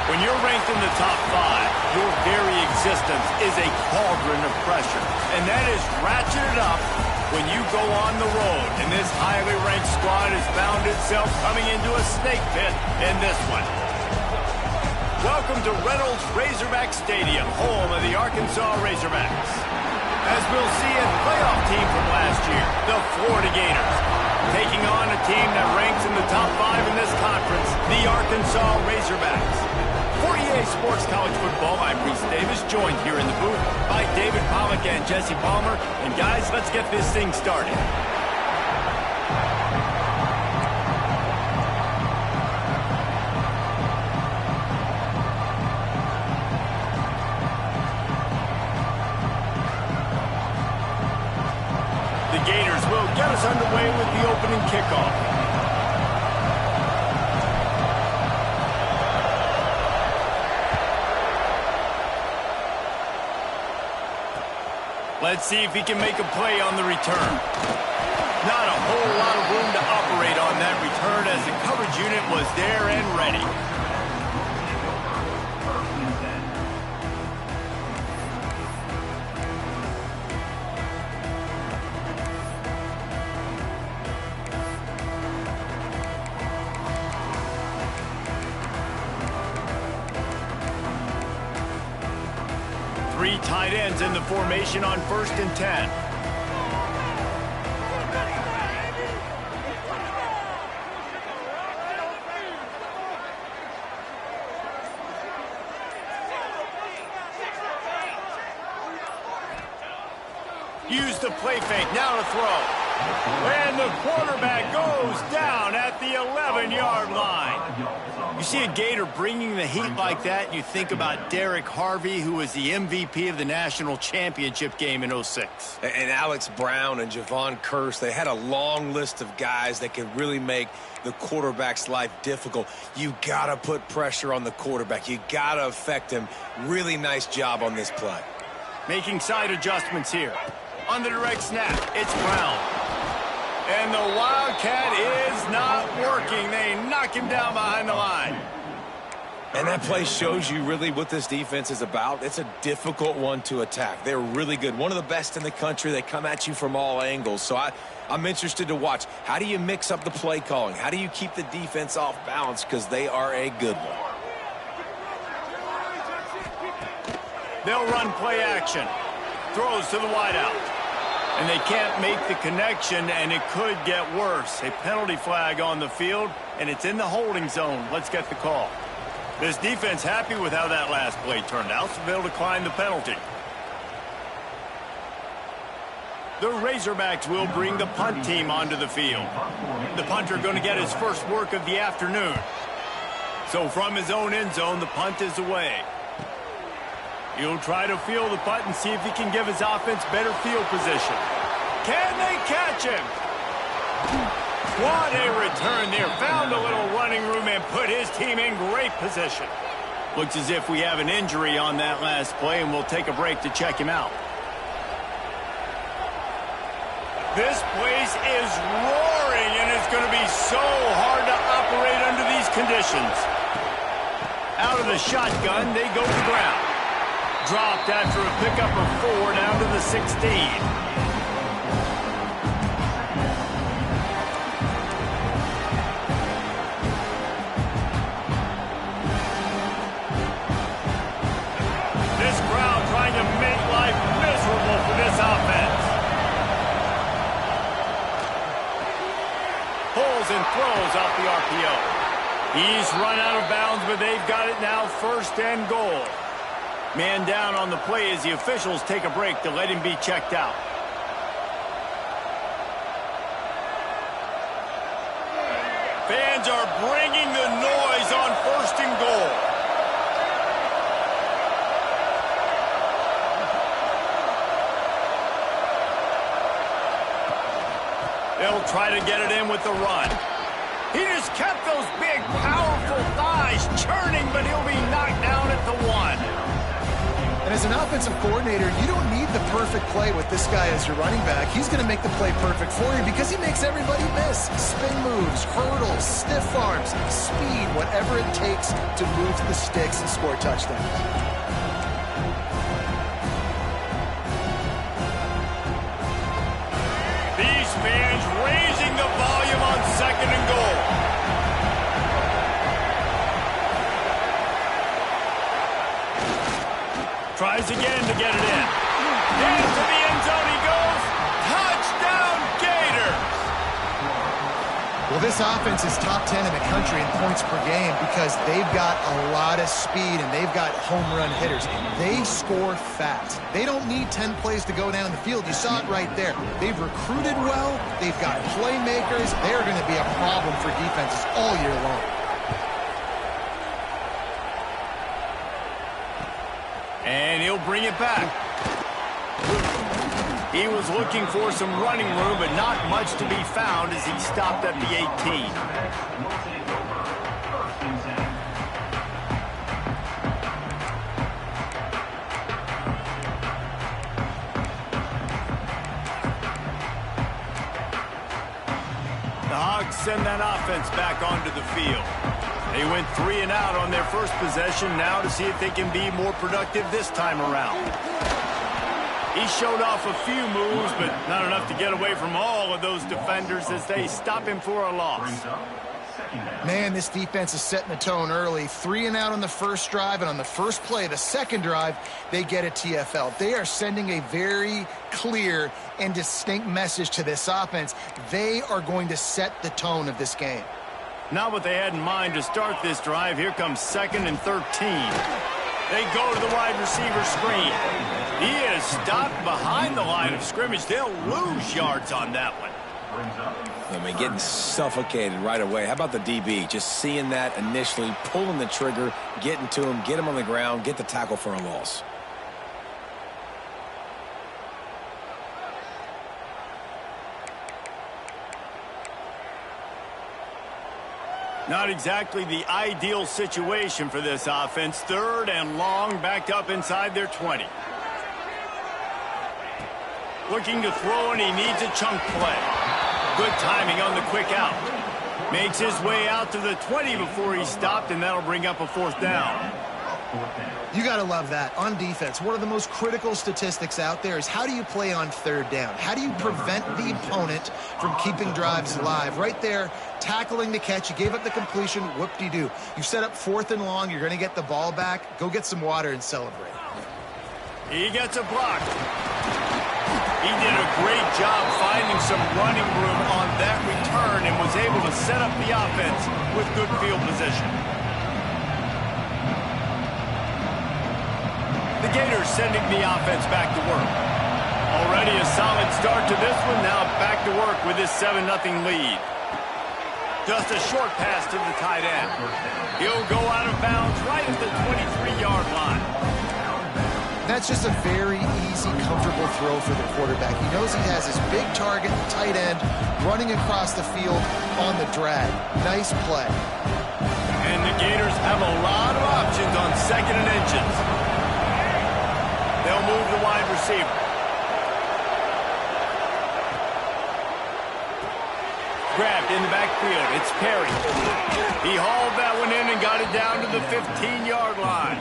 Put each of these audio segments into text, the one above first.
When you're ranked in the top 5, your very existence is a cauldron of pressure. And that is ratcheted up when you go on the road. And this highly ranked squad has found itself coming into a snake pit in this one. Welcome to Reynolds Razorback Stadium, home of the Arkansas Razorbacks. As we'll see a playoff team from last year, the Florida Gators, taking on a team that ranks in the top 5 in this conference, the Arkansas Razorbacks. For EA Sports College Football, I'm Reese Davis, joined here in the booth by David Pollack and Jesse Palmer. And guys, let's get this thing started. The Gators will get us underway with the opening kickoff. Let's see if he can make a play on the return. Not a whole lot of room to operate on that return as the coverage unit was there and ready. Three tight ends in the formation on 1st and 10. Use the play fake, now to throw. And the quarterback goes down at the 11-yard line. You see a Gator bringing the heat like that, and you think about Derek Harvey, who was the MVP of the national championship game in '06. And Alex Brown and Javon Curse, they had a long list of guys that could really make the quarterback's life difficult. You got to put pressure on the quarterback. You got to affect him. Really nice job on this play. Making side adjustments here. On the direct snap, it's Brown. And the Wildcat is not working. They knock him down behind the line. And that play shows you really what this defense is about. It's a difficult one to attack. They're really good. One of the best in the country. They come at you from all angles. So I'm interested to watch. How do you mix up the play calling? How do you keep the defense off balance? Because they are a good one. They'll run play action. Throws to the wideout. And they can't make the connection, and it could get worse. A penalty flag on the field, and it's in the holding zone. Let's get the call. This defense happy with how that last play turned out, so they'll decline the penalty. The Razorbacks will bring the punt team onto the field. The punter going to get his first work of the afternoon. So from his own end zone, the punt is away. He'll try to field the punt and see if he can give his offense better field position. Can they catch him? What a return there. Found a little running room and put his team in great position. Looks as if we have an injury on that last play, and we'll take a break to check him out. This place is roaring, and it's going to be so hard to operate under these conditions. Out of the shotgun, they go to the ground. Dropped after a pickup of 4 down to the 16. This crowd trying to make life miserable for this offense. Pulls and throws off the RPO. He's run out of bounds, but they've got it now 1st and goal. Man down on the play as the officials take a break to let him be checked out. Fans are bringing the noise on 1st and goal. They'll try to get it in with the run. He just kept those big, powerful thighs churning, but he'll be knocked down at the 1. And as an offensive coordinator, you don't need the perfect play with this guy as your running back. He's going to make the play perfect for you because he makes everybody miss. Spin moves, hurdles, stiff arms, speed, whatever it takes to move the sticks and score touchdowns. These fans raising the volume on 2nd and goal. Tries again to get it in. Into the end zone he goes. Touchdown, Gators! Well, this offense is top 10 in the country in points per game because they've got a lot of speed and they've got home run hitters. They score fast. They don't need 10 plays to go down the field. You saw it right there. They've recruited well. They've got playmakers. They're going to be a problem for defenses all year long. And he'll bring it back. He was looking for some running room, but not much to be found as he stopped at the 18. The Hogs send that offense back onto the field. They went 3 and out on their first possession, now to see if they can be more productive this time around. He showed off a few moves, but not enough to get away from all of those defenders as they stop him for a loss. Man, this defense is setting the tone early. 3 and out on the first drive, and on the first play, the second drive, they get a TFL. They are sending a very clear and distinct message to this offense. They are going to set the tone of this game. Not what they had in mind to start this drive. Here comes 2nd and 13. They go to the wide receiver screen. He is stopped behind the line of scrimmage. They'll lose yards on that one. I mean, getting suffocated right away. How about the DB? Just seeing that initially, pulling the trigger, getting to him, get him on the ground, get the tackle for a loss. Not exactly the ideal situation for this offense. 3rd and long, backed up inside their 20. Looking to throw, and he needs a chunk play. Good timing on the quick out. Makes his way out to the 20 before he's stopped, and that'll bring up a 4th down. You got to love that. On defense, one of the most critical statistics out there is how do you play on 3rd down? How do you prevent the opponent from keeping drives alive? Right there, tackling the catch. You gave up the completion. Whoop-de-doo. You set up 4th and long. You're going to get the ball back. Go get some water and celebrate. He gets a block. He did a great job finding some running room on that return and was able to set up the offense with good field position. The Gators sending the offense back to work. Already a solid start to this one. Now back to work with this 7-0 lead. Just a short pass to the tight end. He'll go out of bounds right at the 23-yard line. That's just a very easy, comfortable throw for the quarterback. He knows he has his big target, the tight end, running across the field on the drag. Nice play. And the Gators have a lot of options on 2nd and inches. They'll move the wide receiver. Grabbed in the backfield. It's Perry. He hauled that one in and got it down to the 15-yard line.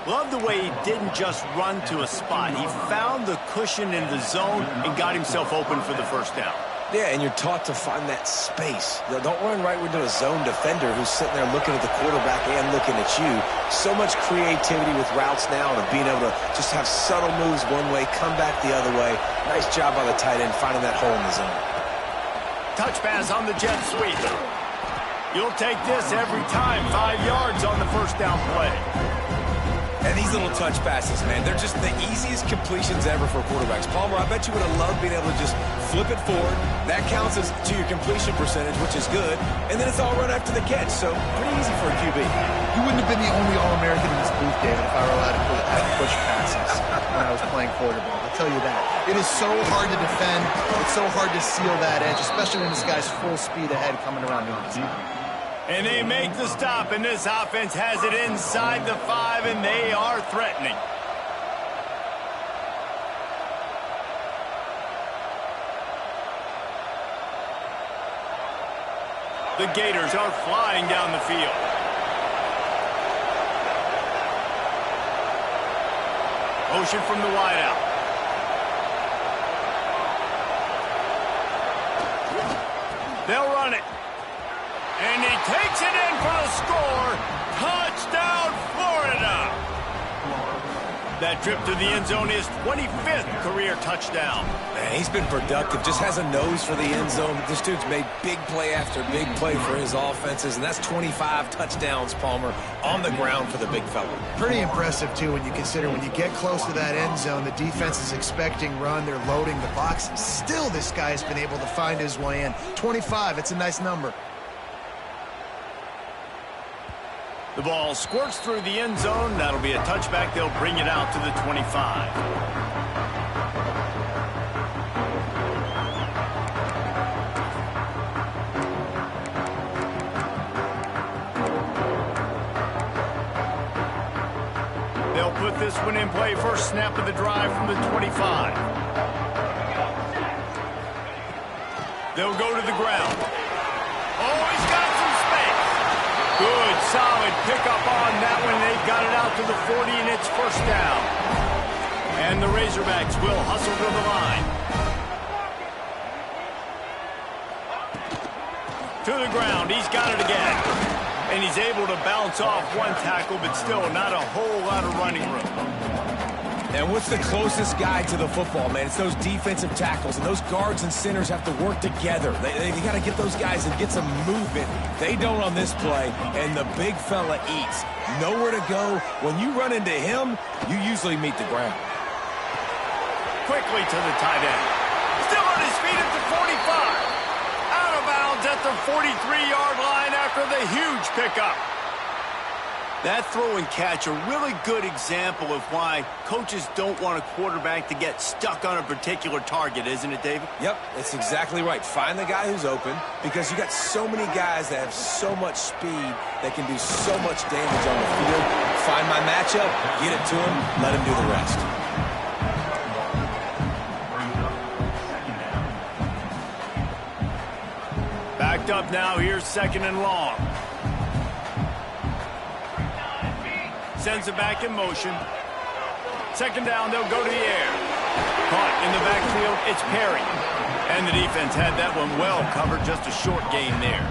Love the way he didn't just run to a spot. He found the cushion in the zone and got himself open for the 1st down. Yeah, and you're taught to find that space. Don't run right into a zone defender who's sitting there looking at the quarterback and looking at you. So much creativity with routes now and being able to just have subtle moves one way, come back the other way. Nice job by the tight end finding that hole in the zone. Touch pass on the jet sweep. You'll take this every time. 5 yards on the 1st down play. And these little touch passes, man, they're just the easiest completions ever for quarterbacks. Palmer, I bet you would have loved being able to just flip it forward. That counts as to your completion percentage, which is good. And then it's all run after the catch, so pretty easy for a QB. You wouldn't have been the only All-American in this booth, David, if I were allowed to push passes when I was playing quarterback. I'll tell you that. It is so hard to defend. It's so hard to seal that edge, especially when this guy's full speed ahead coming around the inside. And they make the stop, and this offense has it inside the 5, and they are threatening. The Gators are flying down the field. Motion from the wideout. They'll run it. And he takes it in for the score. Touchdown, Florida. That trip to the end zone is 25th career touchdown. Man, he's been productive, just has a nose for the end zone. This dude's made big play after big play for his offenses, and that's 25 touchdowns, Palmer, on the ground for the big fella. Pretty impressive, too, when you consider when you get close to that end zone, the defense is expecting run, they're loading the box. Still, this guy's been able to find his way in. 25, it's a nice number. The ball squirts through the end zone. That'll be a touchback. They'll bring it out to the 25. They'll put this one in play. First snap of the drive from the 25. They'll go to the ground. Oh, he's got some space. Good, solid pickup on that one. They've got it out to the 40, and it's first down. And the Razorbacks will hustle to the line. To the ground. He's got it again. And he's able to bounce off one tackle, but still not a whole lot of running room. And what's the closest guy to the football, man? It's those defensive tackles, and those guards and centers have to work together. They got to get those guys and get some movement. They don't on this play, and the big fella eats. Nowhere to go. When you run into him, you usually meet the ground. Quickly to the tight end. Still on his feet at the 45. Out of bounds at the 43-yard line after the huge pickup. That throw and catch, a really good example of why coaches don't want a quarterback to get stuck on a particular target, isn't it, David? Yep, that's exactly right. Find the guy who's open, because you got so many guys that have so much speed that can do so much damage on the field. Find my matchup, get it to him, let him do the rest. Backed up now, here's second and long. Sends it back in motion. Second down, they'll go to the air. Caught in the backfield, it's Perry. And the defense had that one well covered, just a short gain there.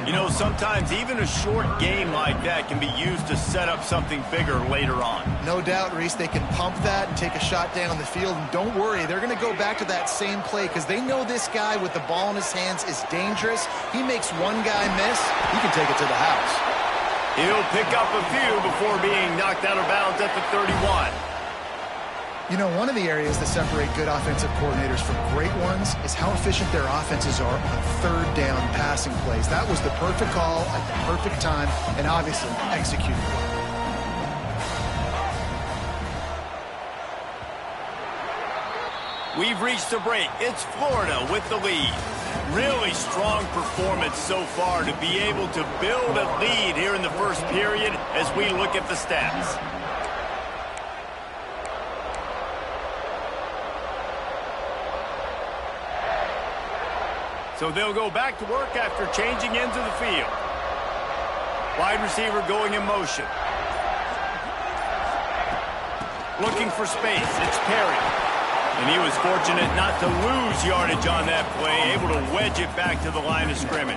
You know, sometimes even a short game like that can be used to set up something bigger later on. No doubt, Reese, they can pump that and take a shot down the field. And don't worry, they're going to go back to that same play because they know this guy with the ball in his hands is dangerous. He makes one guy miss, he can take it to the house. He'll pick up a few before being knocked out of bounds at the 31. You know, one of the areas that separate good offensive coordinators from great ones is how efficient their offenses are on third down passing plays. That was the perfect call at the perfect time and obviously executed well. We've reached the break. It's Florida with the lead. Really strong performance so far to be able to build a lead here in the first period as we look at the stats. So they'll go back to work after changing ends of the field. Wide receiver going in motion. Looking for space. It's Perry. And he was fortunate not to lose yardage on that play, able to wedge it back to the line of scrimmage.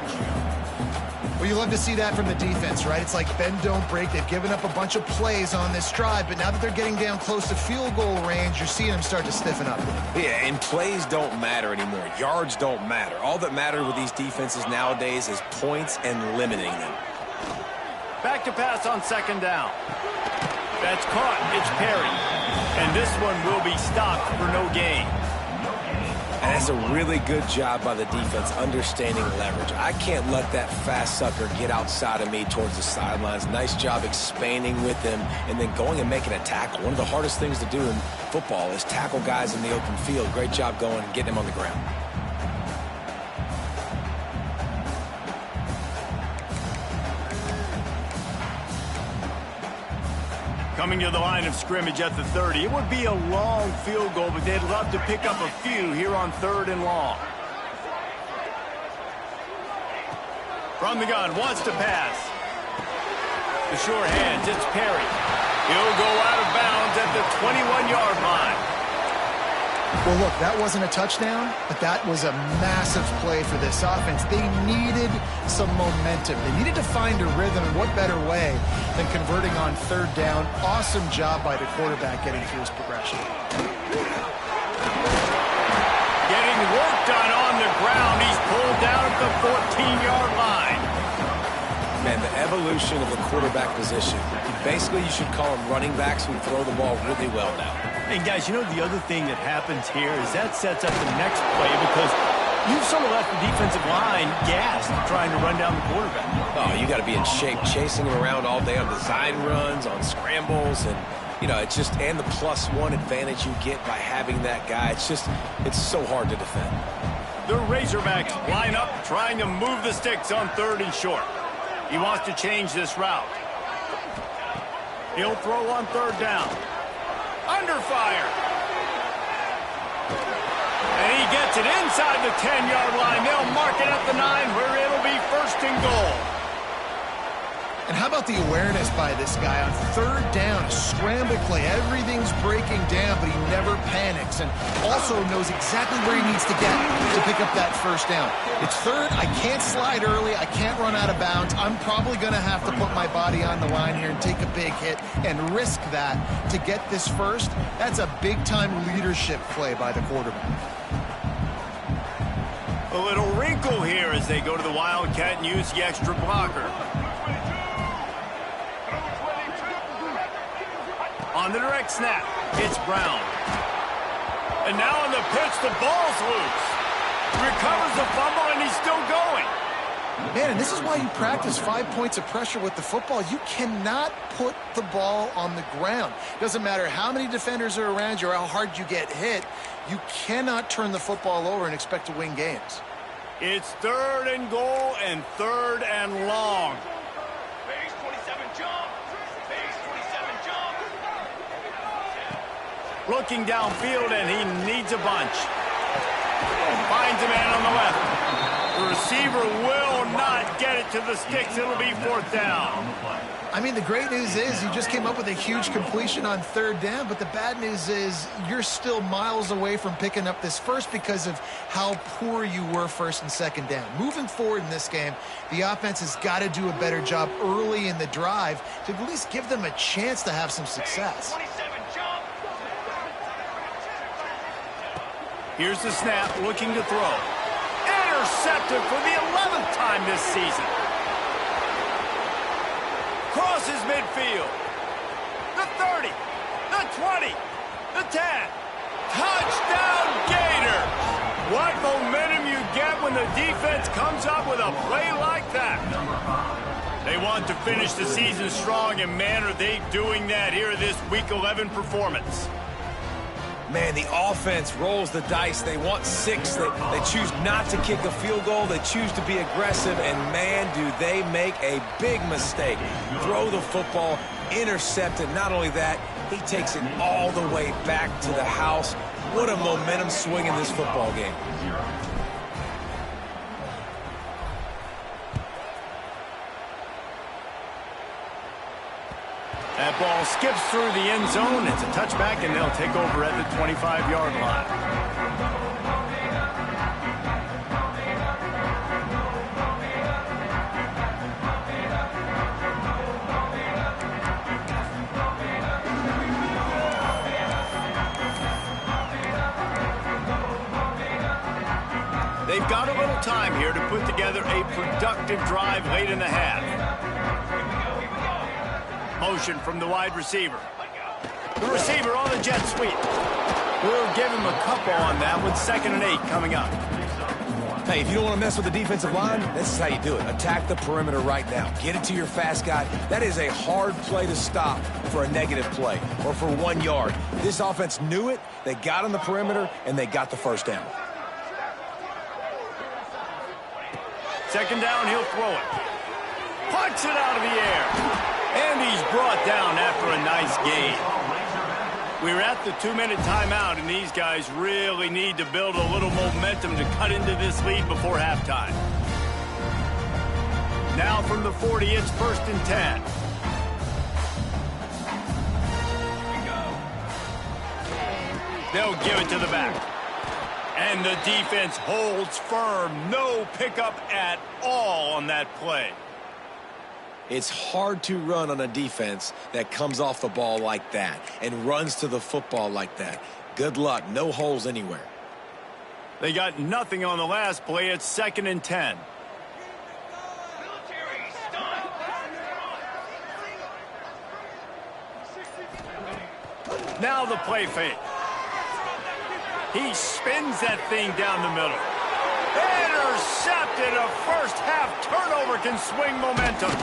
Well, you love to see that from the defense, right? It's like bend, don't break. They've given up a bunch of plays on this drive, but now that they're getting down close to field goal range, you're seeing them start to stiffen up. Yeah, and plays don't matter anymore. Yards don't matter. All that matters with these defenses nowadays is points and limiting them. Back to pass on second down. That's caught. It's Perry. And this one will be stopped for no gain. And that's a really good job by the defense understanding leverage. I can't let that fast sucker get outside of me towards the sidelines. Nice job expanding with him and then going and making a tackle. One of the hardest things to do in football is tackle guys in the open field. Great job going and getting them on the ground. Coming to the line of scrimmage at the 30. It would be a long field goal, but they'd love to pick up a few here on 3rd and long. From the gun, wants to pass. The short hands, it's Perry. He'll go out of bounds at the 21-yard line. Well, look, that wasn't a touchdown, but that was a massive play for this offense. They needed some momentum. They needed to find a rhythm, and what better way than converting on 3rd down. Awesome job by the quarterback getting through his progression. Getting work done on the ground. He's pulled down at the 14-yard line. Man, the evolution of the quarterback position. Basically, you should call them running backs who throw the ball really well now. And guys, you know the other thing that happens here is that sets up the next play because you've sort of left the defensive line gassed trying to run down the quarterback. Oh, you got to be in shape, chasing him around all day on design runs, on scrambles, and you know, it's just, and the +1 advantage you get by having that guy. It's so hard to defend. The Razorbacks line up trying to move the sticks on 3rd and short. He wants to change this route. He'll throw on 3rd down. Under fire. And he gets it inside the 10-yard line. They'll mark it at the 9 where it'll be 1st and goal. And how about the awareness by this guy on 3rd down, a scramble play. Everything's breaking down, but he never panics and also knows exactly where he needs to get to pick up that 1st down. It's 3rd. I can't slide early. I can't run out of bounds. I'm probably going to have to put my body on the line here and take a big hit and risk that to get this 1st. That's a big-time leadership play by the quarterback. A little wrinkle here as they go to the Wildcat and use the extra blocker. On the direct snap, it's Brown. And now on the pitch, the ball's loose. Recovers the fumble, and he's still going. Man, and this is why you practice 5 points of pressure with the football. You cannot put the ball on the ground. Doesn't matter how many defenders are around you or how hard you get hit. You cannot turn the football over and expect to win games. It's 3rd and goal and 3rd and long. Looking downfield, and he needs a bunch. Finds a man on the left. The receiver will not get it to the sticks. It'll be 4th down. I mean, the great news is you just came up with a huge completion on 3rd down, but the bad news is you're still miles away from picking up this 1st because of how poor you were 1st and 2nd down. Moving forward in this game, the offense has got to do a better job early in the drive to at least give them a chance to have some success. Here's the snap, looking to throw. Intercepted for the 11th time this season. Crosses midfield. The 30, the 20, the 10. Touchdown Gators! What momentum you get when the defense comes up with a play like that. They want to finish the season strong, and man, are they doing that here in this Week 11 performance. Man, the offense rolls the dice. They want 6. They choose not to kick a field goal. They choose to be aggressive, and man, do they make a big mistake. Throw the football, intercept it. Not only that, he takes it all the way back to the house. What a momentum swing in this football game. That ball skips through the end zone. It's a touchback, and they'll take over at the 25-yard line. They've got a little time here to put together a productive drive late in the half. Motion from the wide receiver. The receiver on the jet sweep. We'll give him a couple on that with 2nd and 8 coming up. Hey, if you don't want to mess with the defensive line, this is how you do it. Attack the perimeter right now. Get it to your fast guy. That is a hard play to stop for a negative play or for 1 yard. This offense knew it. They got on the perimeter, and they got the 1st down. 2nd down, he'll throw it. Punts it out of the air. And he's brought down after a nice gain. We're at the 2-minute timeout, and these guys really need to build a little momentum to cut into this lead before halftime. Now from the 40, it's 1st and 10. They'll give it to the back. And the defense holds firm. No pickup at all on that play. It's hard to run on a defense that comes off the ball like that and runs to the football like that. Good luck. No holes anywhere. They got nothing on the last play. It's 2nd and 10. Now the play fake. He spins that thing down the middle. Intercepted. A first-half turnover can swing momentum.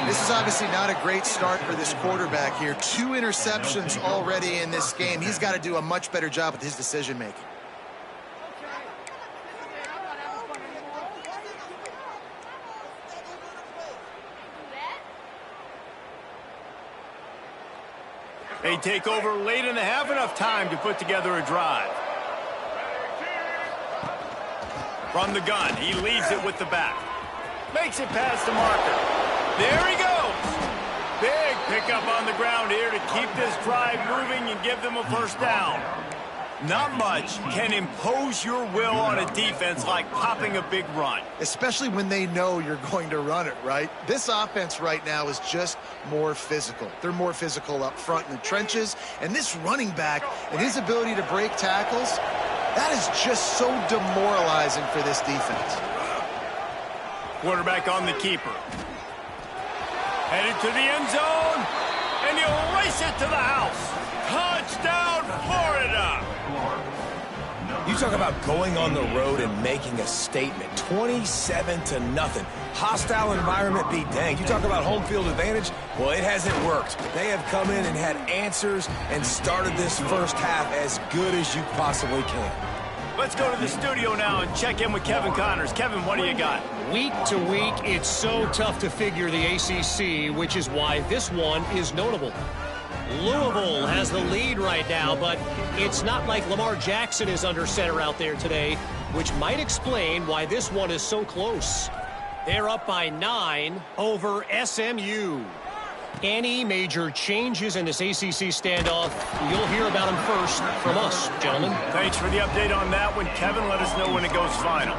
This is obviously not a great start for this quarterback here. 2 interceptions already in this game. He's got to do a much better job with his decision-making. They take over late in the half, enough time to put together a drive. From the gun, he leaves it with the back. Makes it past the marker. There he goes. Big pickup on the ground here to keep this drive moving and give them a first down. Not much can impose your will on a defense like popping a big run. Especially when they know you're going to run it, right? This offense right now is just more physical. They're more physical up front in the trenches. And this running back and his ability to break tackles, that is just so demoralizing for this defense. Quarterback on the keeper. Headed to the end zone. And he'll race it to the house. Touchdown, Florida! You talk about going on the road and making a statement. 27-0. Hostile environment be danged. You talk about home field advantage. Well, it hasn't worked. They have come in and had answers and started this first half as good as you possibly can. Let's go to the studio now and check in with Kevin Connors. Kevin, what do you got? Week to week, it's so tough to figure the ACC, which is why this one is notable. Louisville has the lead right now, but it's not like Lamar Jackson is under center out there today, which might explain why this one is so close. They're up by 9 over SMU. Any major changes in this ACC standoff, you'll hear about them first from us, gentlemen. Thanks for the update on that one, Kevin. Let us know when it goes final.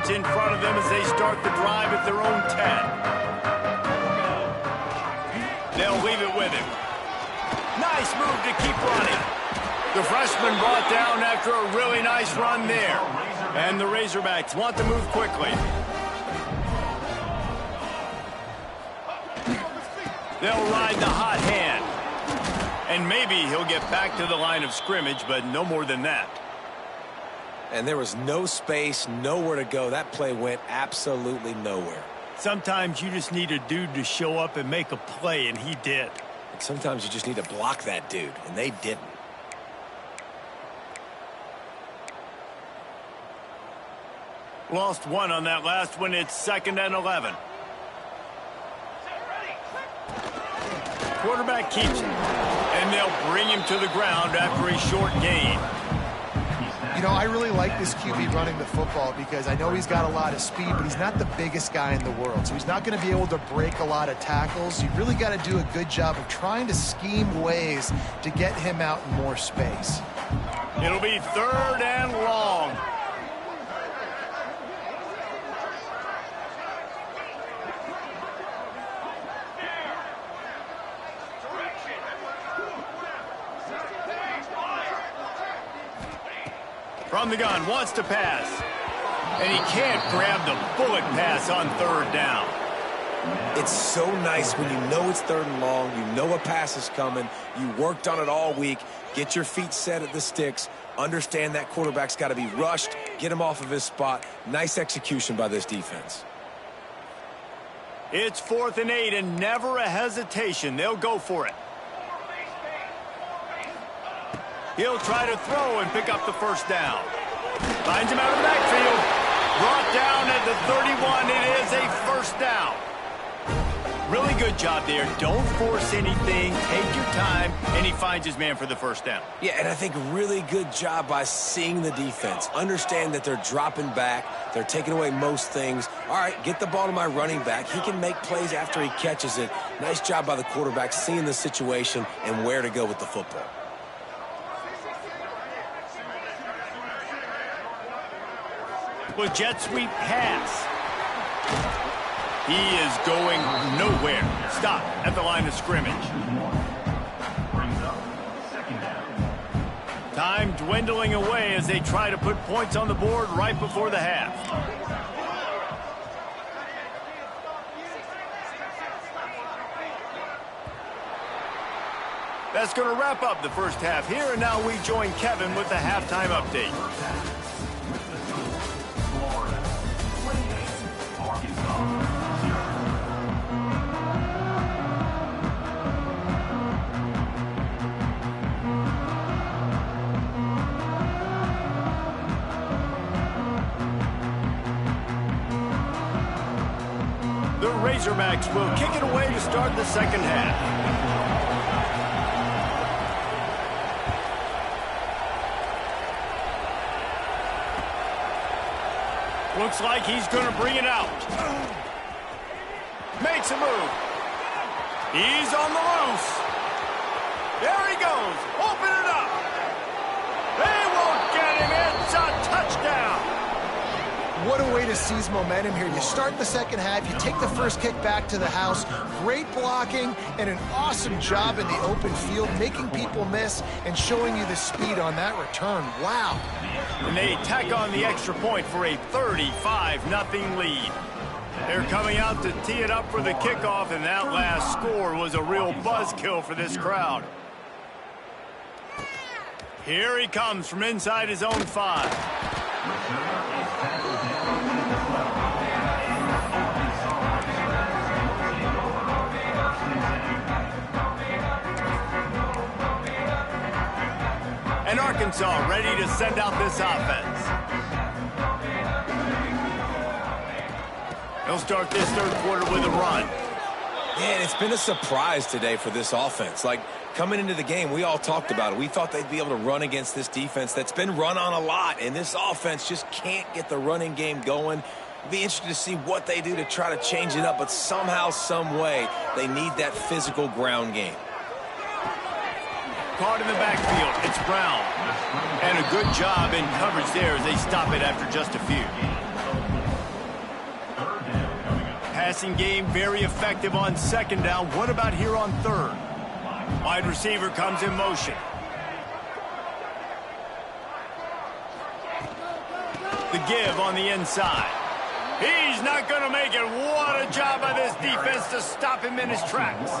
In front of them as they start the drive at their own 10. They'll leave it with him. Nice move to keep running. The freshman brought down after a really nice run there. And the Razorbacks want to move quickly. They'll ride the hot hand. And maybe he'll get back to the line of scrimmage, but no more than that. And there was no space, nowhere to go. That play went absolutely nowhere. Sometimes you just need a dude to show up and make a play, and he did. And sometimes you just need to block that dude, and they didn't. Lost one on that last one. It's 2nd and 11. Quarterback keeps it, and they'll bring him to the ground after a short gain. You know, I really like this QB running the football because I know he's got a lot of speed, but he's not the biggest guy in the world. So he's not going to be able to break a lot of tackles. You really got to do a good job of trying to scheme ways to get him out in more space. It'll be 3rd and long. From the gun, wants to pass. And he can't grab the bullet pass on 3rd down. It's so nice when you know it's 3rd and long, you know a pass is coming, you worked on it all week, get your feet set at the sticks, understand that quarterback's got to be rushed, get him off of his spot. Nice execution by this defense. It's 4th and 8 and never a hesitation. They'll go for it. He'll try to throw and pick up the first down. Finds him out of the backfield. Brought down at the 31. It is a first down. Really good job there. Don't force anything. Take your time. And he finds his man for the first down. Yeah, and I think really good job by seeing the defense. Understand that they're dropping back. They're taking away most things. All right, get the ball to my running back. He can make plays after he catches it. Nice job by the quarterback seeing the situation and where to go with the football. With jet sweep pass. He is going nowhere. Stop at the line of scrimmage. Time dwindling away as they try to put points on the board right before the half. That's going to wrap up the first half here, and now we join Kevin with the halftime update. The Razorbacks will kick it away to start the second half. Looks like he's going to bring it out. Makes a move. He's on the loose. There he goes. Open it up. They won't get him. It's a touchdown. What a way to seize momentum here. You start the second half, you take the first kick back to the house. Great blocking and an awesome job in the open field, making people miss and showing you the speed on that return. Wow. And they tack on the extra point for a 35-0 lead. They're coming out to tee it up for the kickoff, and that last score was a real buzzkill for this crowd. Here he comes from inside his own 5. And Arkansas ready to send out this offense. They'll start this third quarter with a run. Man, it's been a surprise today for this offense. Like, coming into the game, we all talked about it. We thought they'd be able to run against this defense that's been run on a lot, and this offense just can't get the running game going. Be interested to see what they do to try to change it up, but somehow, some way, they need that physical ground game. Caught in the backfield, it's Brown. And a good job in coverage there as they stop it after just a few. Passing game very effective on second down. What about here on third? Wide receiver comes in motion. The give on the inside. He's not going to make it. What a job by this defense to stop him in his tracks.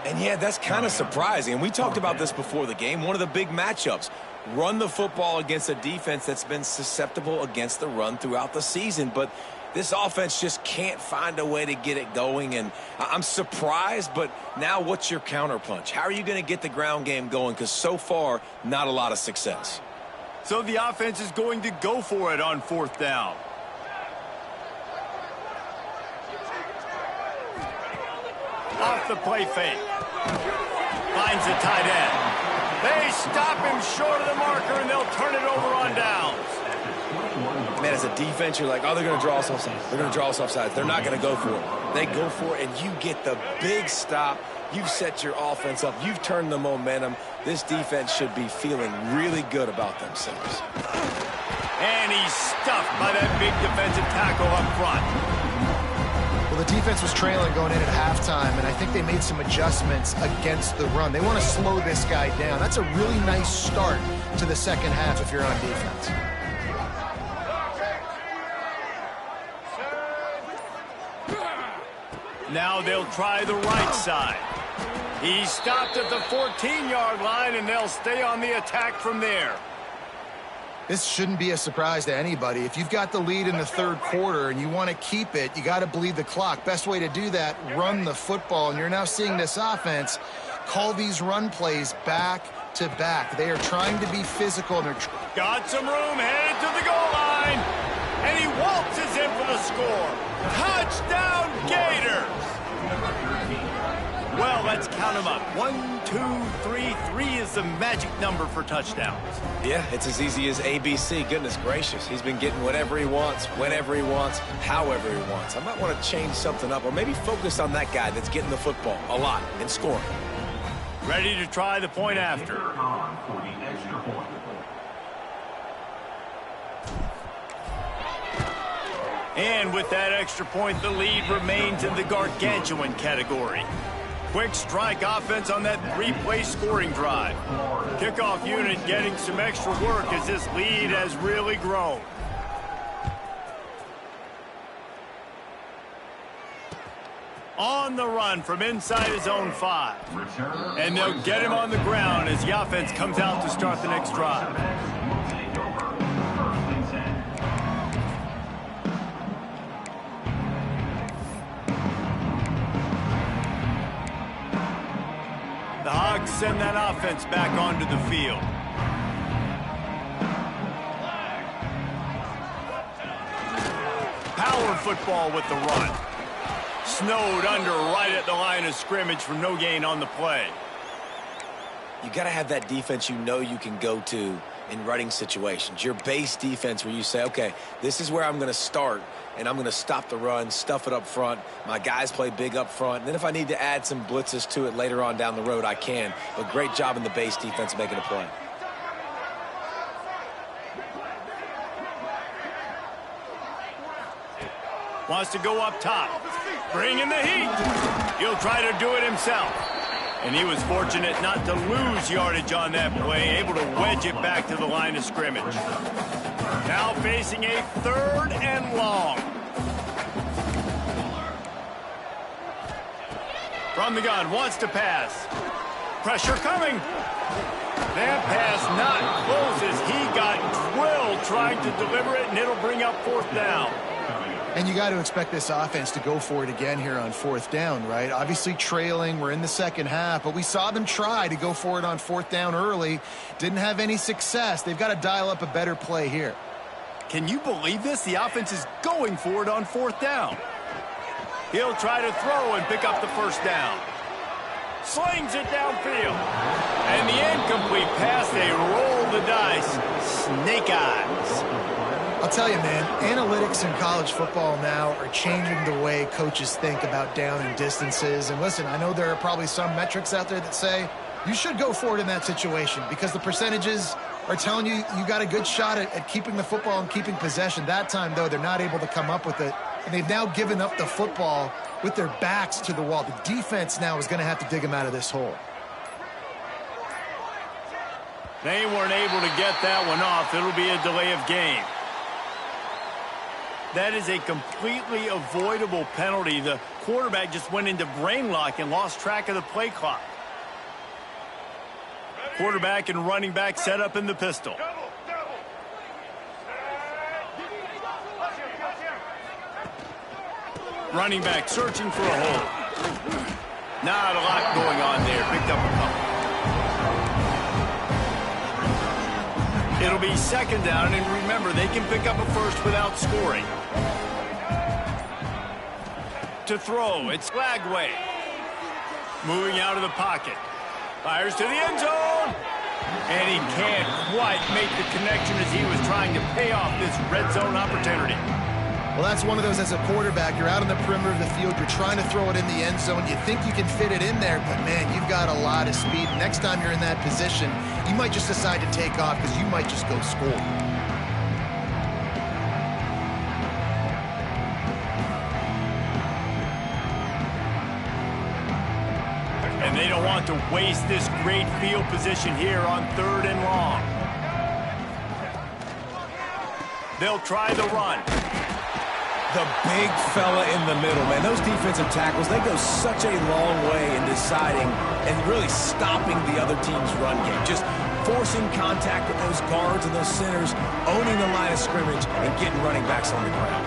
And yeah, that's kind of surprising. And we talked about this before the game. One of the big matchups. Run the football against a defense that's been susceptible against the run throughout the season. But this offense just can't find a way to get it going. And I'm surprised, but now what's your counterpunch? How are you going to get the ground game going? Because so far, not a lot of success. So the offense is going to go for it on fourth down. Off the play fake. Finds the tight end. They stop him short of the marker, and they'll turn it over on downs. Man, as a defense, you're like, oh, they're going to draw us offside. They're going to draw us offside. They're not going to go for it. They go for it, and you get the big stop. You've set your offense up. You've turned the momentum. This defense should be feeling really good about themselves. And he's stuffed by that big defensive tackle up front. Well, the defense was trailing going in at halftime, and I think they made some adjustments against the run. They want to slow this guy down. That's a really nice start to the second half if you're on defense. Now they'll try the right side. He stopped at the 14-yard line, and they'll stay on the attack from there. This shouldn't be a surprise to anybody. If you've got the lead in the third quarter and you want to keep it, you got to bleed the clock. Best way to do that, run the football. And you're now seeing this offense call these run plays back to back. They are trying to be physical. And they're got some room, headed to the goal line. And he waltzes in for the score. Touchdown, Gators! Well, let's count them up. 1, 2, 3. 3 is the magic number for touchdowns. Yeah, it's as easy as ABC. Goodness gracious. He's been getting whatever he wants, whenever he wants, however he wants. I might want to change something up or maybe focus on that guy that's getting the football a lot and scoring. Ready to try the point after. And with that extra point, the lead remains in the gargantuan category. Quick strike offense on that 3-play scoring drive. Kickoff unit getting some extra work as this lead has really grown. On the run from inside his own 5. And they'll get him on the ground as the offense comes out to start the next drive. The Hogs send that offense back onto the field. Power football with the run. Snowed under right at the line of scrimmage for no gain on the play. You got to have that defense you know you can go to in running situations. Your base defense where you say, okay, this is where I'm going to start, and I'm going to stop the run, stuff it up front. My guys play big up front. And then if I need to add some blitzes to it later on down the road, I can. But great job in the base defense making a play. Wants to go up top. Bring in the heat. He'll try to do it himself. And he was fortunate not to lose yardage on that play, able to wedge it back to the line of scrimmage. Now facing a 3rd and long. From the gun, wants to pass. Pressure coming. That pass not close as he got drilled trying to deliver it, and it'll bring up 4th down. And you got to expect this offense to go for it again here on 4th down, right? Obviously trailing, we're in the second half, but we saw them try to go for it on 4th down early. Didn't have any success. They've got to dial up a better play here. Can you believe this? The offense is going for it on 4th down. He'll try to throw and pick up the 1st down. Slings it downfield. And the incomplete pass, they roll the dice. Snake eyes. I'll tell you, man, analytics in college football now are changing the way coaches think about down and distances. And listen, I know there are probably some metrics out there that say you should go for it in that situation because the percentages are telling you you got a good shot at keeping the football and keeping possession. That time, though, they're not able to come up with it. And they've now given up the football with their backs to the wall. The defense now is going to have to dig them out of this hole. They weren't able to get that one off. It'll be a delay of game. That is a completely avoidable penalty. The quarterback just went into brain lock and lost track of the play clock. Quarterback and running back set up in the pistol. Running back searching for a hole. Not a lot going on there. Picked up a couple. It'll be 2nd down, and remember, they can pick up a 1st without scoring. To throw, it's Lagway. Moving out of the pocket. Fires to the end zone. And he can't quite make the connection as he was trying to pay off this red zone opportunity. Well, that's one of those as a quarterback. You're out on the perimeter of the field. You're trying to throw it in the end zone. You think you can fit it in there, but, man, you've got a lot of speed. Next time you're in that position, you might just decide to take off because you might just go score. And they don't want to waste this great field position here on 3rd and long. They'll try the run. The big fella in the middle, man. Those defensive tackles, they go such a long way in deciding and really stopping the other team's run game. Just forcing contact with those guards and those centers, owning the line of scrimmage, and getting running backs on the ground.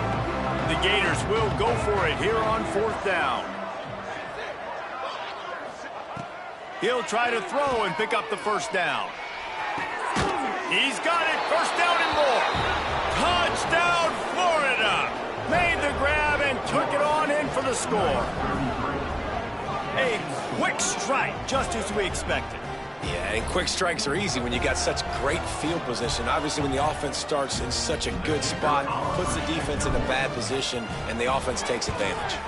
The Gators will go for it here on 4th down. He'll try to throw and pick up the first down. He's got it. First down and more. Touchdown, Florida. Made the grab and took it on in for the score. A quick strike, just as we expected. Yeah, and quick strikes are easy when you got such great field position. Obviously, when the offense starts in such a good spot, puts the defense in a bad position, and the offense takes advantage.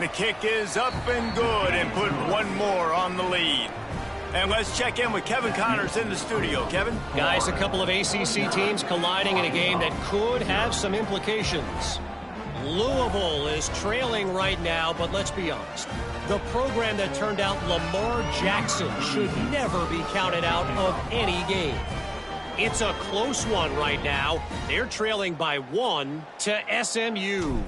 The kick is up and good and put one more on the lead. And let's check in with Kevin Connors in the studio. Kevin? Guys, a couple of ACC teams colliding in a game that could have some implications. Louisville is trailing right now, but let's be honest. The program that turned out Lamar Jackson should never be counted out of any game. It's a close one right now. They're trailing by 1 to SMU.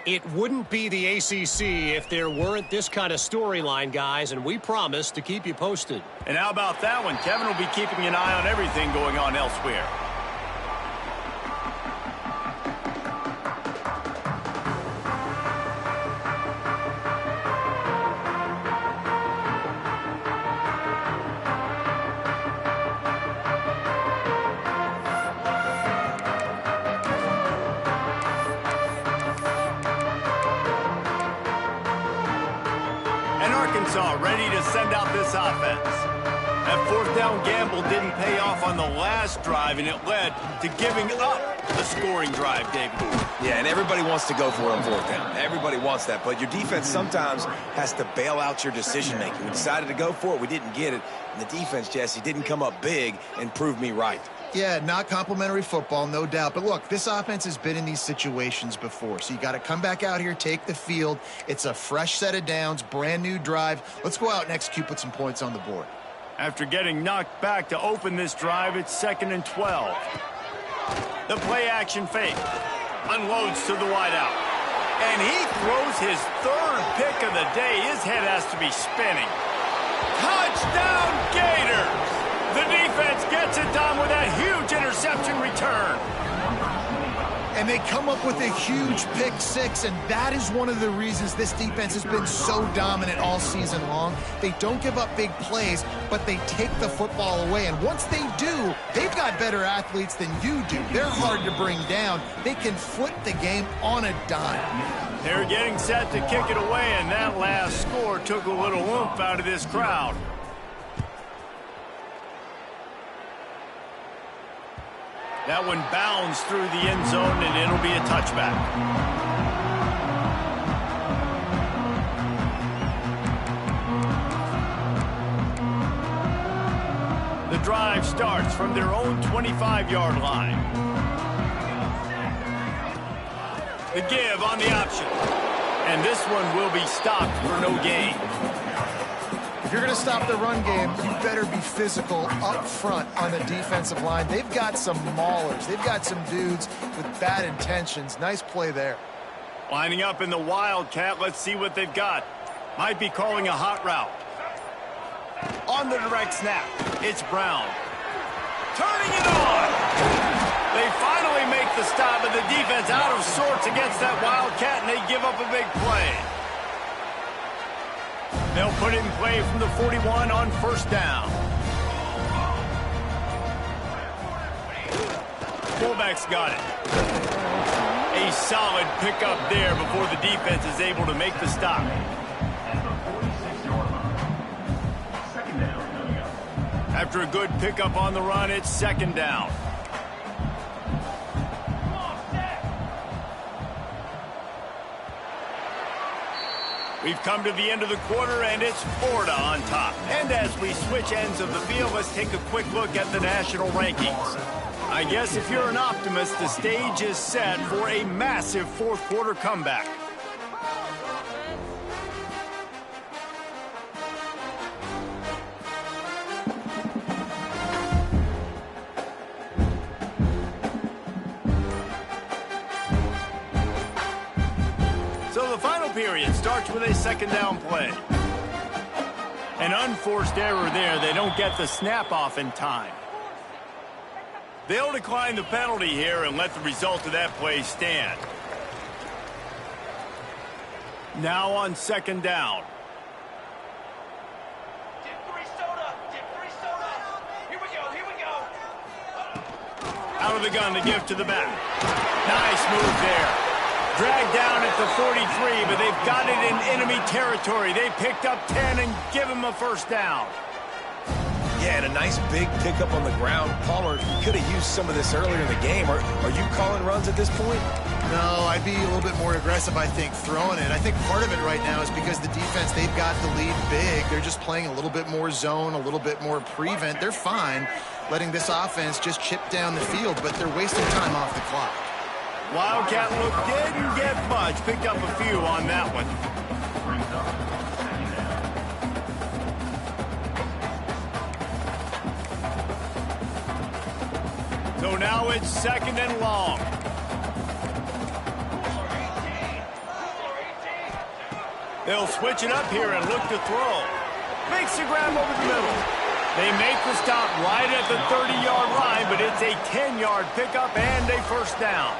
It wouldn't be the ACC if there weren't this kind of storyline, guys, and we promise to keep you posted. And how about that one? Kevin will be keeping an eye on everything going on elsewhere. Ready to send out this offense. That fourth down gamble didn't pay off on the last drive, and it led to giving up the scoring drive, David. Yeah, and everybody wants to go for it on fourth down. Everybody wants that, but your defense sometimes has to bail out your decision-making. We decided to go for it. We didn't get it. And the defense, Jesse, didn't come up big and prove me right. Yeah, not complimentary football, no doubt. But look, this offense has been in these situations before. So you got to come back out here, take the field. It's a fresh set of downs, brand new drive. Let's go out and execute, put some points on the board. After getting knocked back to open this drive, it's 2nd and 12. The play action fake. Unloads to the wideout. And he throws his third pick of the day. His head has to be spinning. Touchdown Gators! The defense gets it done with that huge interception return. And they come up with a huge pick six, and that is one of the reasons this defense has been so dominant all season long. They don't give up big plays, but they take the football away. And once they do, they've got better athletes than you do. They're hard to bring down. They can flip the game on a dime. They're getting set to kick it away, and that last score took a little oomph out of this crowd. That one bounds through the end zone, and it'll be a touchback. The drive starts from their own 25-yard line. The give on the option. And this one will be stopped for no gain. If you're going to stop the run game, you better be physical up front on the defensive line. They've got some maulers. They've got some dudes with bad intentions. Nice play there. Lining up in the Wildcat. Let's see what they've got. Might be calling a hot route. On the direct snap, it's Brown. Turning it on. They finally make the stop, and the defense out of sorts against that Wildcat, and they give up a big play. They'll put it in play from the 41 on first down. Fullback's got it. A solid pickup there before the defense is able to make the stop. After a good pickup on the run, it's 2nd down. We've come to the end of the quarter, and it's Florida on top. And as we switch ends of the field, let's take a quick look at the national rankings. I guess if you're an optimist, the stage is set for a massive fourth-quarter comeback. Period starts with a 2nd down play. An unforced error there. They don't get the snap off in time. They'll decline the penalty here and let the result of that play stand. Now on 2nd down. Out of the gun to give to the back. Nice move there. Dragged down at the 43, but they've got it in enemy territory. They picked up 10 and give him a first down. Yeah, and a nice big pickup on the ground. Palmer, you could have used some of this earlier in the game. Are you calling runs at this point? No, I'd be a little bit more aggressive, I think, throwing it. I think part of it right now is because the defense, they've got the lead big. They're just playing a little bit more zone, a little bit more prevent. They're fine letting this offense just chip down the field, but they're wasting time off the clock. Wildcat look didn't get much. Picked up a few on that one. So now it's 2nd and long. They'll switch it up here and look to throw. Makes the grab over the middle. They make the stop right at the 30-yard line, but it's a 10-yard pickup and a first down.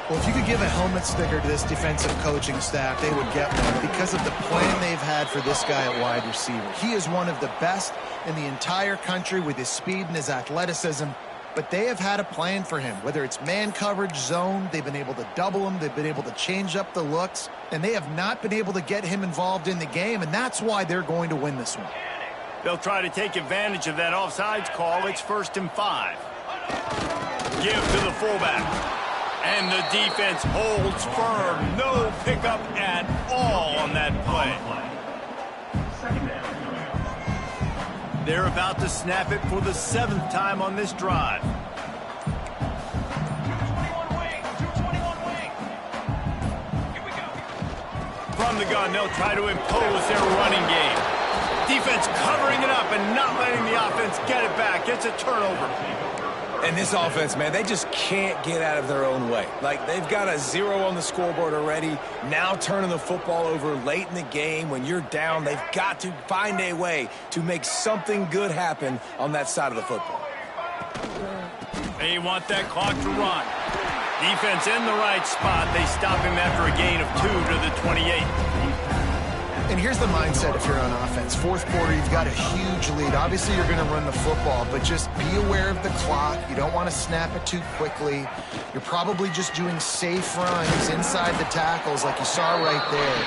Well, if you could give a helmet sticker to this defensive coaching staff, they would get one because of the plan they've had for this guy at wide receiver. He is one of the best in the entire country with his speed and his athleticism. But they have had a plan for him, whether it's man coverage, zone, they've been able to double him, they've been able to change up the looks, and they have not been able to get him involved in the game, and that's why they're going to win this one. They'll try to take advantage of that offsides call. It's 1st and 5. Give to the fullback. And the defense holds firm. No pickup at all on that play. They're about to snap it for the 7th time on this drive. From the gun, they'll try to impose their running game. Defense covering it up and not letting the offense get it back. It's a turnover. And this offense, man, they just can't get out of their own way. Like, they've got a 0 on the scoreboard already. Now turning the football over late in the game when you're down, they've got to find a way to make something good happen on that side of the football. They want that clock to run. Defense in the right spot. They stop him after a gain of 2 to the 28. And here's the mindset if you're on offense. 4th quarter, you've got a huge lead. Obviously, you're going to run the football, but just be aware of the clock. You don't want to snap it too quickly. You're probably just doing safe runs inside the tackles like you saw right there.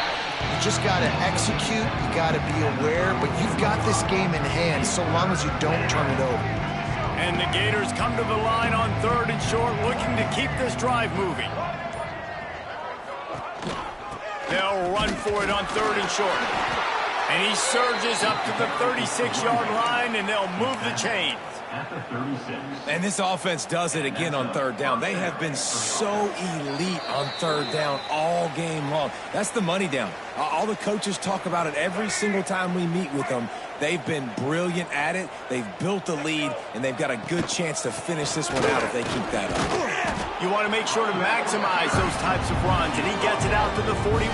You just got to execute. You got to be aware, but you've got this game in hand so long as you don't turn it over. And the Gators come to the line on 3rd and short, looking to keep this drive moving. They'll run for it on 3rd and short. And he surges up to the 36-yard line, and they'll move the chains. And this offense does it again on 3rd down. They have been so elite on 3rd down all game long. That's the money down. All the coaches talk about it every single time we meet with them. They've been brilliant at it. They've built the lead, and they've got a good chance to finish this one out if they keep that up. You want to make sure to maximize those types of runs, and he gets it out to the 41.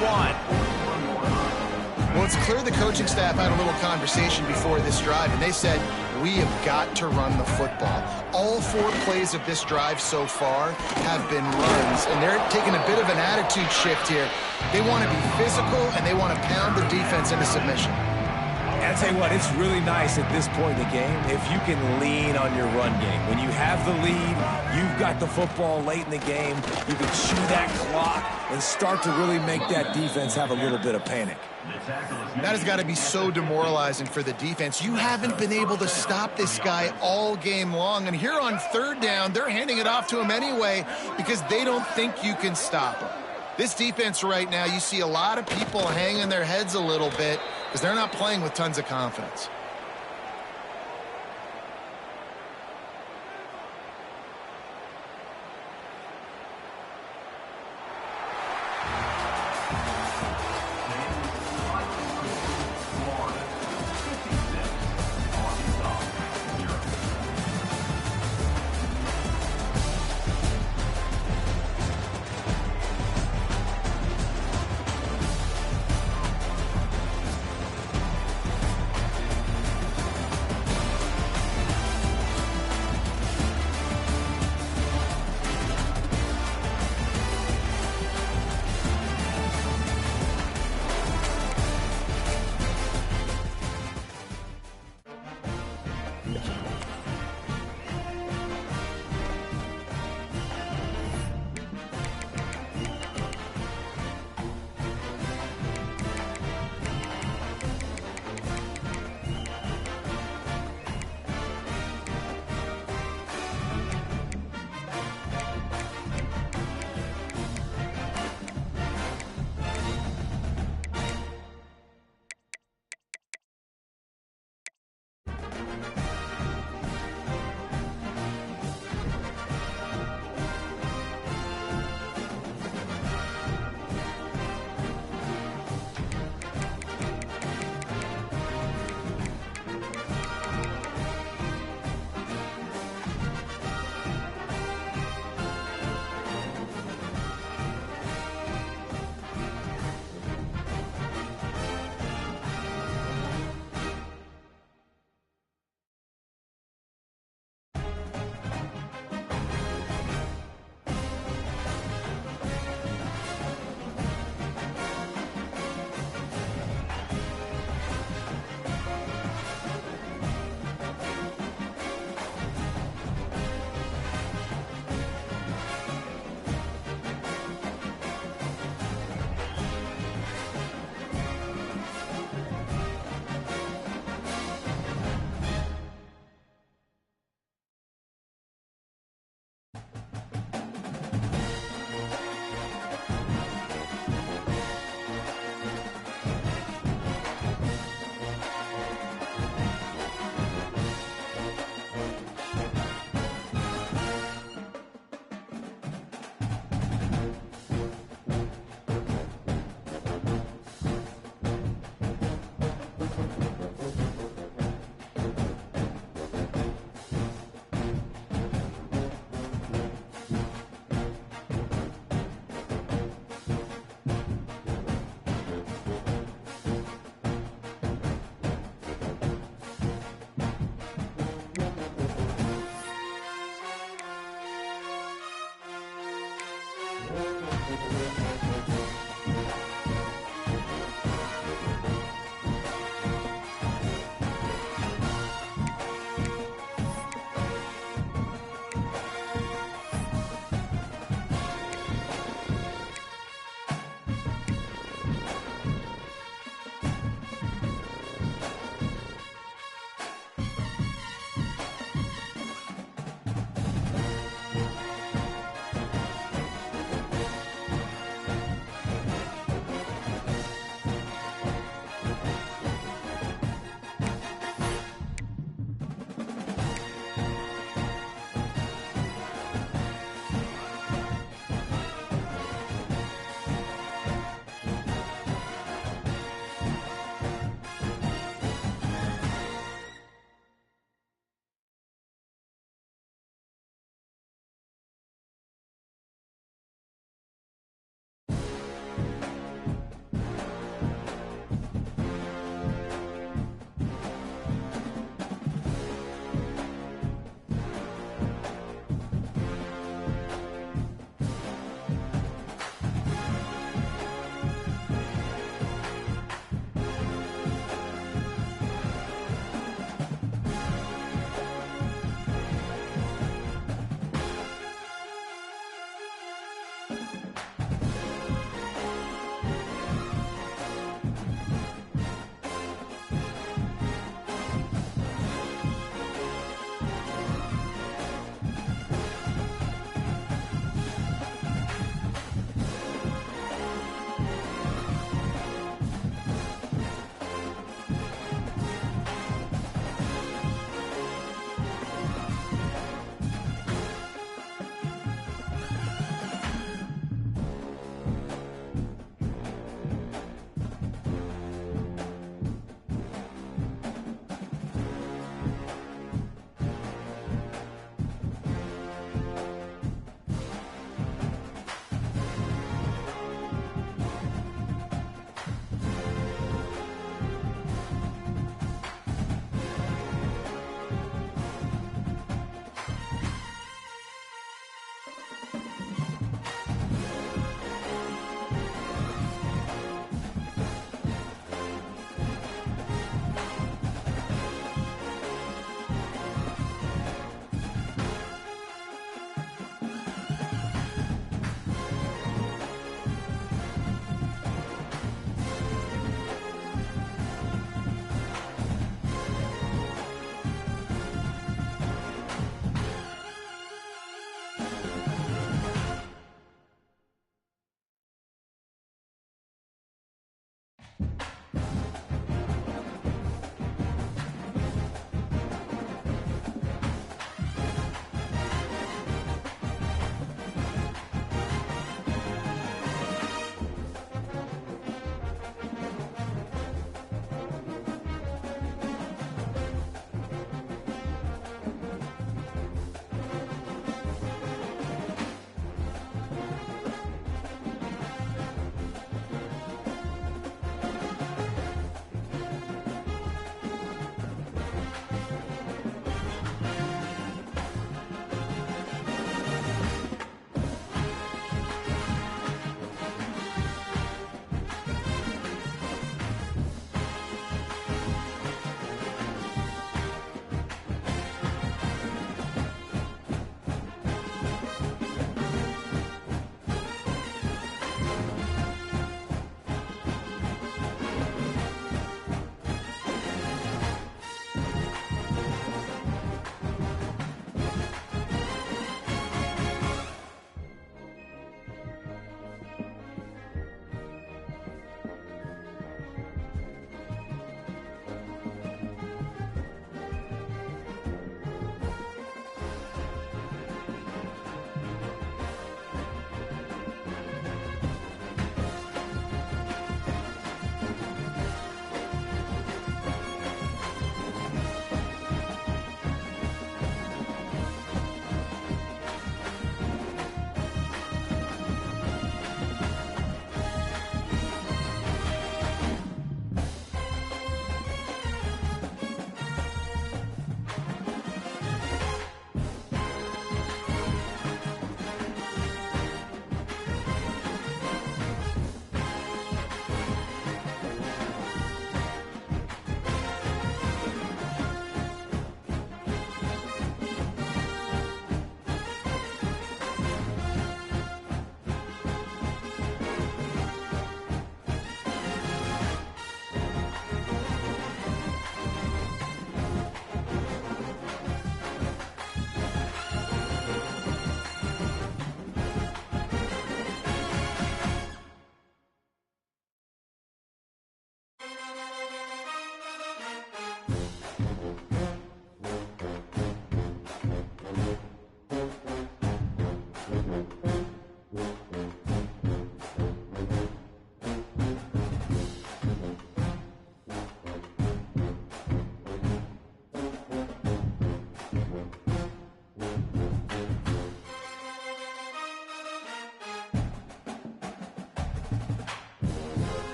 Well, it's clear the coaching staff had a little conversation before this drive, and they said, we have got to run the football. All 4 plays of this drive so far have been runs, and they're taking a bit of an attitude shift here. They want to be physical, and they want to pound the defense into submission. And I tell you what, it's really nice at this point in the game if you can lean on your run game. When you have the lead, you've got the football late in the game, you can chew that clock and start to really make that defense have a little bit of panic. That has got to be so demoralizing for the defense. You haven't been able to stop this guy all game long. And here on 3rd down, they're handing it off to him anyway because they don't think you can stop him. This defense right now, you see a lot of people hanging their heads a little bit because they're not playing with tons of confidence.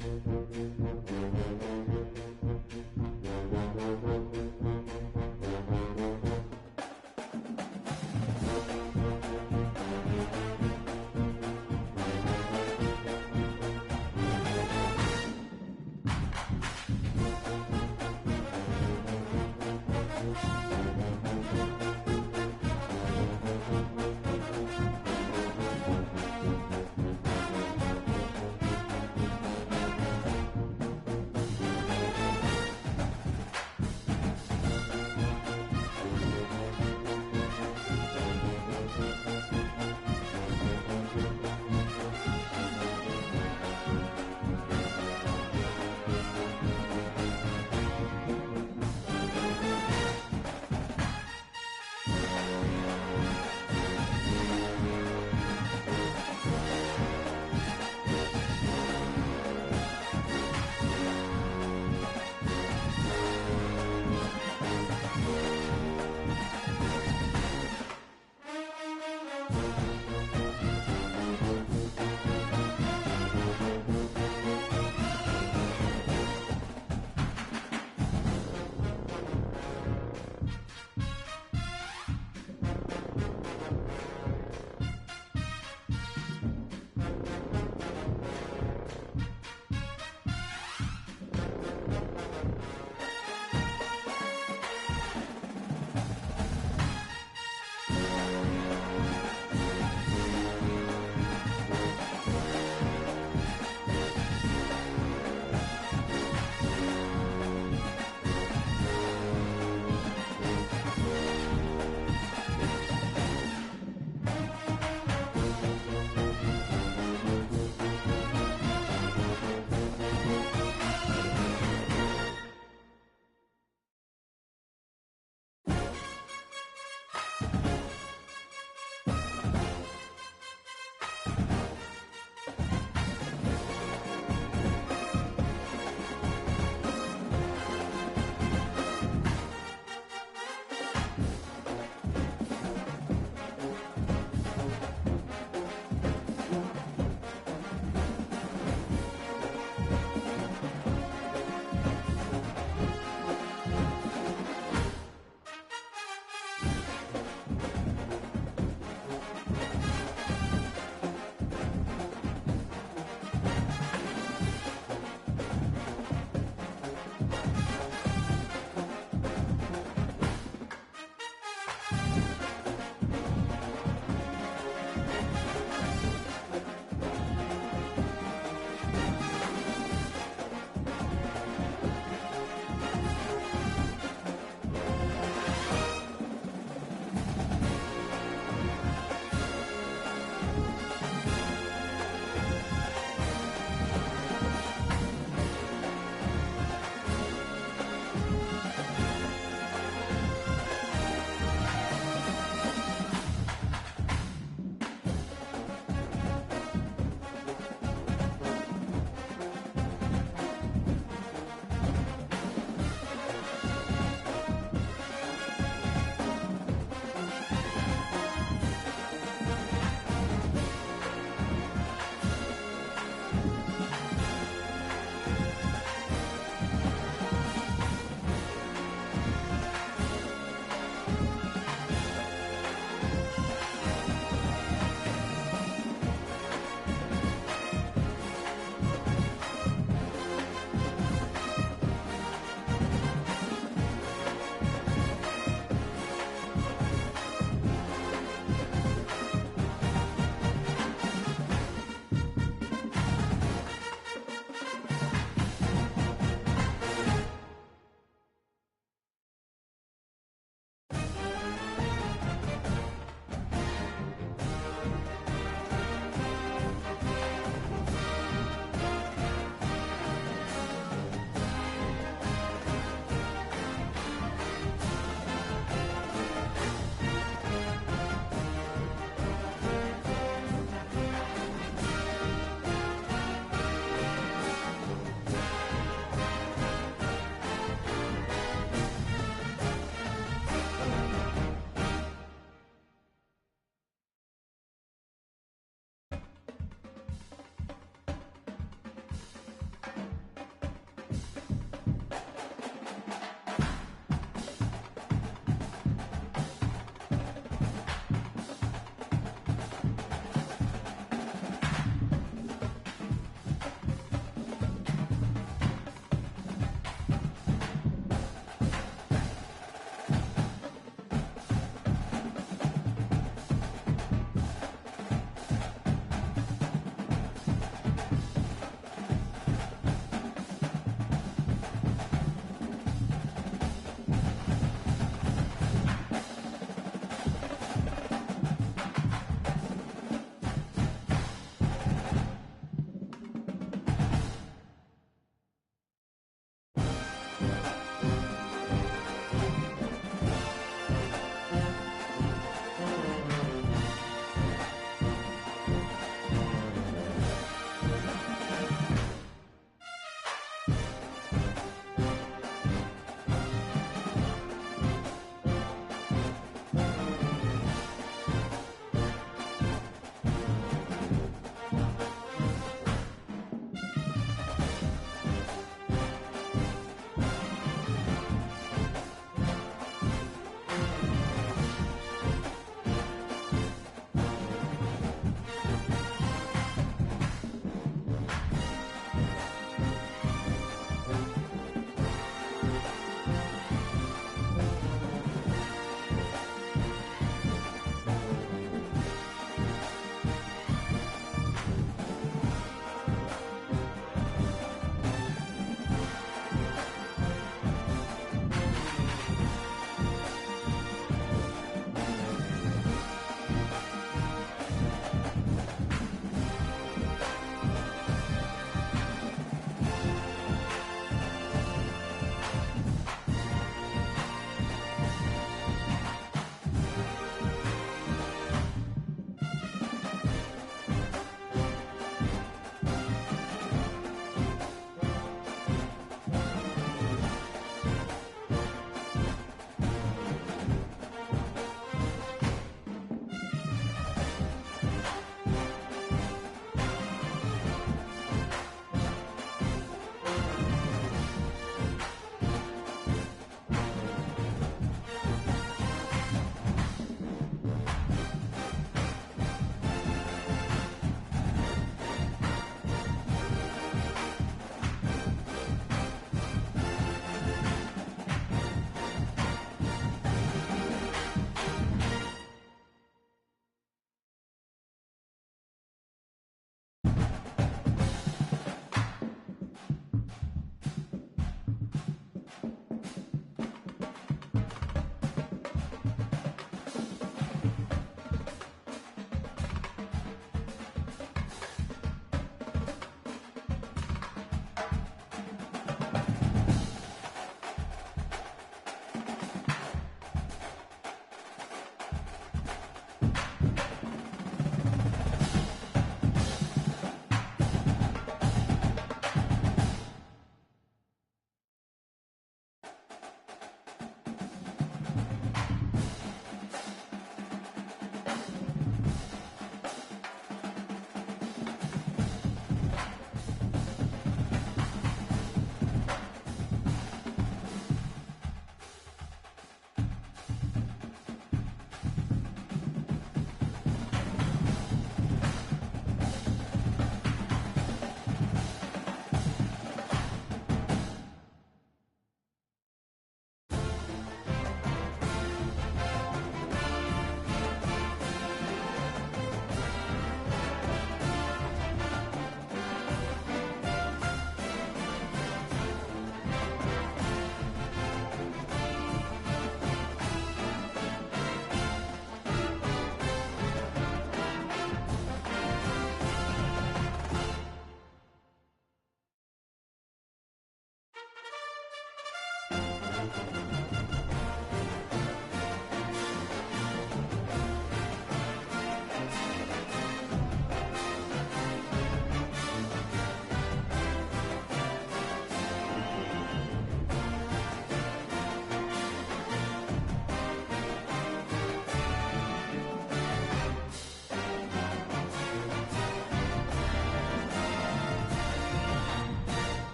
game.